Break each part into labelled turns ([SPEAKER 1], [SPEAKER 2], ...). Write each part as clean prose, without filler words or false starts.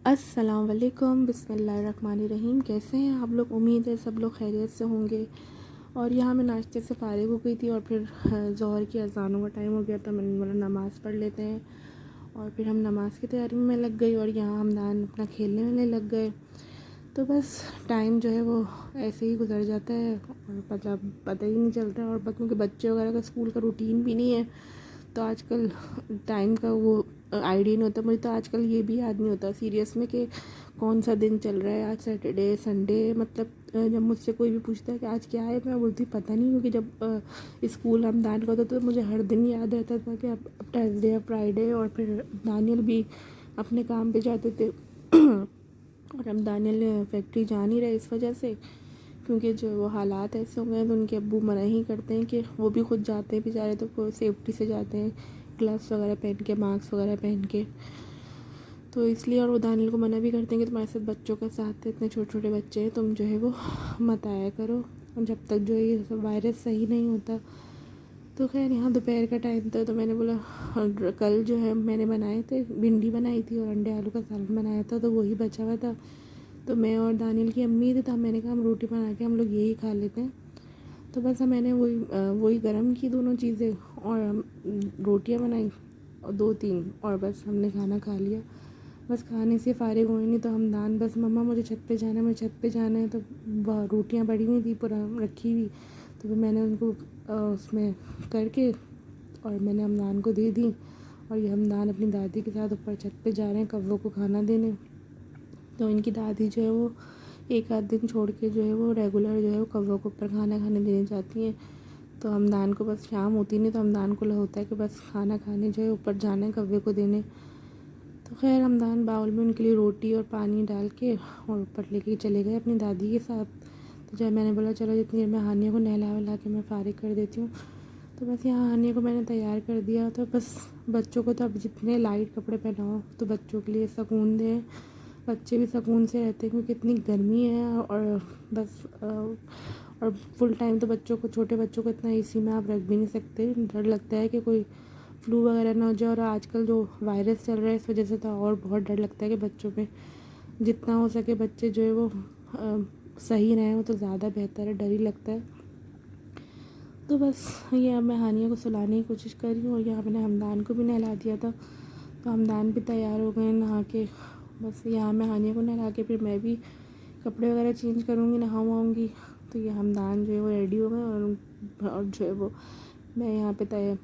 [SPEAKER 1] السلام علیکم، بسم اللہ الرحمن الرحیم۔ کیسے ہیں آپ لوگ؟ امید ہے سب لوگ خیریت سے ہوں گے۔ اور یہاں میں ناشتے سے فارغ ہو گئی تھی اور پھر ظہر کی اذانوں کا ٹائم ہو گیا تھا، میں نے بولا نماز پڑھ لیتے ہیں، اور پھر ہم نماز کی تیاری میں لگ گئی اور یہاں ہمدان اپنا کھیلنے والے لگ گئے۔ تو بس ٹائم جو ہے وہ ایسے ہی گزر جاتا ہے اور مطلب پتہ ہی نہیں چلتا، اور کیونکہ بچے وغیرہ کا اسکول کا روٹین بھی نہیں ہے تو آج کل ٹائم کا وہ آئیڈیا نہیں ہوتا۔ مجھے تو آج کل یہ بھی یاد نہیں ہوتا سیریس میں کہ کون سا دن چل رہا ہے، آج سیٹرڈے سنڈے، مطلب جب مجھ سے کوئی بھی پوچھتا ہے کہ آج کیا ہے، میں بولتی پتہ نہیں، کیونکہ جب اسکول رمضان کا ہوتا تو مجھے ہر دن یاد رہتا تھا کہ اب تھرسڈے ہے، فرائیڈے، اور پھر دانیل بھی اپنے کام پہ جاتے تھے اور ہم دانیل فیکٹری جا نہیں رہے اس وجہ سے، کیونکہ جو وہ حالات ایسے ہو گئے ہیں تو ان کے ابو منع ہی کرتے ہیں کہ وہ بھی خود جاتے ہیں بیچارے، تو کوئی سیفٹی سے جاتے ہیں، گلوز وغیرہ پہن کے، ماسک وغیرہ پہن کے، تو اس لیے، اور وہ دانیل کو منع بھی کرتے ہیں کہ تمہارے ساتھ بچوں کا ساتھ ہے، اتنے چھوٹے چھوٹے بچے ہیں، تم جو ہے وہ مت آیا کرو جب تک جو ہے یہ وائرس صحیح نہیں ہوتا۔ تو خیر یہاں دوپہر کا ٹائم تھا تو میں نے بولا، کل جو ہے میں نے بنائے تھے، بھنڈی بنائی تھی اور انڈے آلو کا سالن بنایا تھا، تو وہی بچا ہوا تھا، تو میں اور دانیل کی امی تھی، تو میں نے کہا ہم روٹی بنا کے ہم لوگ یہی کھا لیتے ہیں، تو بس میں نے وہی گرم کی دونوں چیزیں اور روٹیاں بنائی اور 2-3، اور بس ہم نے کھانا کھا لیا، بس کھانے سے فارغ ہوئے نہیں تو ہمدان بس مما مجھے چھت پہ جانا ہے، مجھے چھت پہ جانا ہے، تو روٹیاں پڑی ہوئی تھی پورا رکھی ہوئی، تو پھر میں نے ان کو اس میں کر کے اور میں نے ہمدان کو دے دی، اور یہ ہمدان اپنی دادی کے ساتھ اوپر چھت پہ جا رہے ہیں کووں کو کھانا دینے، تو ان کی دادی جو ہے وہ ایک آدھ دن چھوڑ کے جو ہے وہ ریگولر جو ہے وہ کووں کو اوپر کھانا کھانے دینے جاتی ہیں، تو ہمدان کو بس شام ہوتی نہیں تو ہمدان کو ہوتا ہے کہ بس کھانا کھانے جو ہے اوپر جانا ہے کوے کو دینے، تو خیر ہمدان باؤل میں ان کے لیے روٹی اور پانی ڈال کے اور اوپر لے کے چلے گئے اپنی دادی کے ساتھ، تو جب میں نے بولا چلو جتنی دیر میں ہانیہ کو نہلا ولا کے میں فارغ کر دیتی ہوں، تو بس یہاں ہانیہ کو میں نے تیار کر دیا، تو بس بچوں کو تو اب جتنے لائٹ کپڑے پہناؤ تو بچوں کے لیے سکون دیں، بچے بھی سکون سے رہتے ہیں کیونکہ اتنی گرمی ہے، اور بس اور فل ٹائم تو بچوں کو، چھوٹے بچوں کو اتنا اے سی میں آپ رکھ بھی نہیں سکتے، ڈر لگتا ہے کہ کوئی فلو وغیرہ نہ ہو جائے، اور آج کل جو وائرس چل رہا ہے اس وجہ سے تو اور بہت ڈر لگتا ہے کہ بچوں پہ جتنا ہو سکے بچے جو ہے وہ صحیح رہیں، وہ تو زیادہ بہتر ہے، ڈر ہی لگتا ہے، تو بس یہ اب میں ہانیہ کو سلانے کی کوشش کر رہی ہوں، اور یہاں میں نے ہمدان کو بھی نہلا دیا تھا، تو ہمدان بھی تیار ہو گئے نہا کے، بس یہاں میں ہانیہ کو نہلا کے پھر میں بھی کپڑے وغیرہ چینج کروں گی، نہاؤں گی، تو یہ ہمدان جو ہے وہ ریڈی ہو گئے، اور جو ہے وہ میں یہاں پہ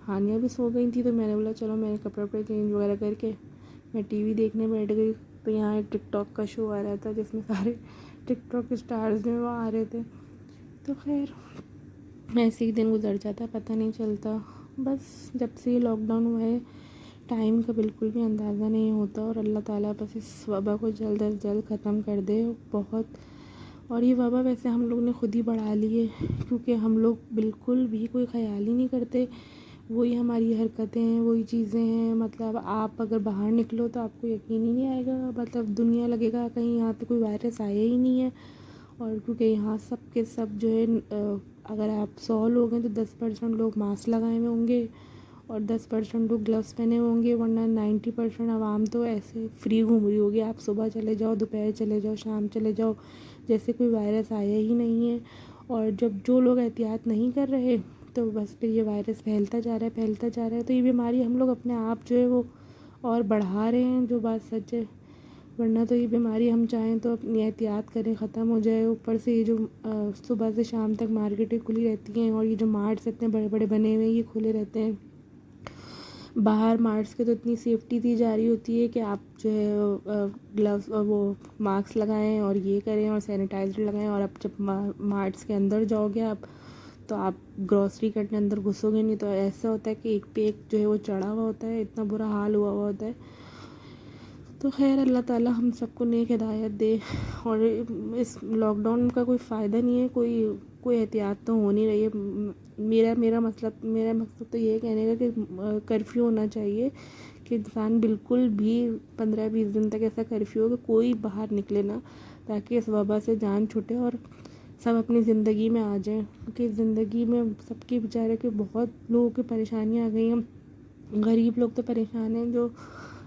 [SPEAKER 1] ہانیہ بھی سو گئی تھی، تو میں نے بولا چلو میں کپڑے وپڑے چینج وغیرہ کر کے میں ٹی وی دیکھنے بیٹھ گئی، تو یہاں ایک ٹک ٹاک کا شو آ رہا تھا جس میں سارے ٹک ٹاک کے اسٹارز جو ہیں وہ آ رہے تھے، تو خیر ایسے ہی دن گزر جاتا ہے، پتہ نہیں چلتا، بس جب سے یہ لاک ڈاؤن ہوا ہے ٹائم کا بالکل بھی اندازہ نہیں ہوتا، اور اللہ تعالیٰ بس اس وبا کو جلد از جلد ختم کر دے بہت، اور یہ وبا ویسے ہم لوگ نے خود ہی بڑھا لی ہے، کیونکہ ہم لوگ بالکل بھی کوئی خیال ہی نہیں کرتے، وہی ہماری حرکتیں ہیں، وہی چیزیں ہیں، مطلب آپ اگر باہر نکلو تو آپ کو یقین ہی نہیں آئے گا، مطلب دنیا لگے گا کہیں یہاں پہ کوئی وائرس آیا ہی نہیں ہے، اور کیونکہ یہاں سب کے سب جو ہے اگر آپ 100 لوگ ہیں تو 10% لوگ ماسک لگائے ہوئے ہوں گے اور 10% لوگ گلوز پہنے ہوں گے، ورنہ 90% عوام تو ایسے فری گھوم رہی ہوگی، آپ صبح چلے جاؤ، دوپہر چلے جاؤ، شام چلے جاؤ، جیسے کوئی وائرس آیا ہی نہیں ہے، اور جب جو لوگ احتیاط نہیں کر رہے تو بس پھر یہ وائرس پھیلتا جا رہا ہے، پھیلتا جا رہا ہے، تو یہ بیماری ہم لوگ اپنے آپ جو ہے وہ اور بڑھا رہے ہیں، جو بات سچ ہے، ورنہ تو یہ بیماری ہم چاہیں تو اپنی احتیاط کریں ختم ہو جائے، اوپر سے یہ جو صبح سے شام تک مارکیٹیں کھلی رہتی ہیں، اور یہ جو مارٹس اتنے بڑے بڑے بنے ہوئے ہیں یہ کھلے رہتے ہیں، باہر مارٹس کے تو اتنی سیفٹی دی جا رہی ہوتی ہے کہ آپ جو ہے گلوز وہ ماسک لگائیں اور یہ کریں اور سینیٹائزر لگائیں، اور اب جب مارٹس کے اندر جاؤ گے آپ تو آپ گروسری کرنے اندر گھسو گے نہیں تو ایسا ہوتا ہے کہ ایک پہ ایک جو ہے وہ چڑھا ہوا ہوتا ہے، اتنا برا حال ہوا ہوا ہوتا ہے، تو خیر اللہ تعالیٰ ہم سب کو نیک ہدایت دے، اور اس لاک ڈاؤن کا کوئی فائدہ نہیں ہے، کوئی احتیاط تو ہو نہیں رہی ہے، میرا مقصد تو یہ کہنے کا کہ کرفیو ہونا چاہیے کہ انسان بالکل بھی 15-20 دن تک ایسا کرفیو ہو کہ کوئی باہر نکلے نا، تاکہ اس وبا سے جان چھوٹے اور سب اپنی زندگی میں آ جائیں، کیونکہ زندگی میں سب کے بیچارے کے بہت لوگوں کی پریشانیاں آ گئی ہیں، غریب لوگ تو پریشان ہیں، جو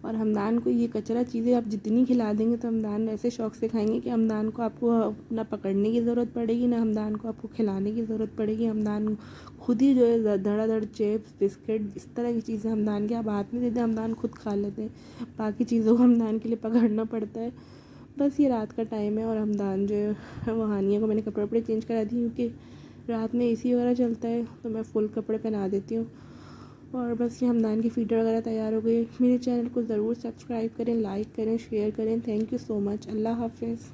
[SPEAKER 1] اور ہمدان کو یہ کچرا چیزیں آپ جتنی کھلا دیں گے تو ہمدان ایسے شوق سے کھائیں گے کہ ہمدان کو آپ کو نہ پکڑنے کی ضرورت پڑے گی، نہ ہمدان کو آپ کو کھلانے کی ضرورت پڑے گی. ہمدان خود ہی جو ہے دھڑا دھڑ چپس بسکٹ اس طرح کی چیزیں ہمدان کے آپ ہاتھ میں دے دیں، ہمدان خود کھا لیتے ہیں. باقی چیزوں کو ہمدان کے لیے پکڑنا پڑتا ہے. بس یہ رات کا ٹائم ہے اور ہمدان جو ہے وہ ہانیہ کو میں نے کپڑے وپڑے چینج کرا دی کیونکہ رات میں اے سی وغیرہ چلتا ہے تو میں فل کپڑے پہنا دیتی ہوں. اور بس یہ ہمدان کی فیڈر وغیرہ تیار ہو گئی. میرے چینل کو ضرور سبسکرائب کریں، لائک کریں، شیئر کریں. تھینک یو سو مچ. اللہ حافظ.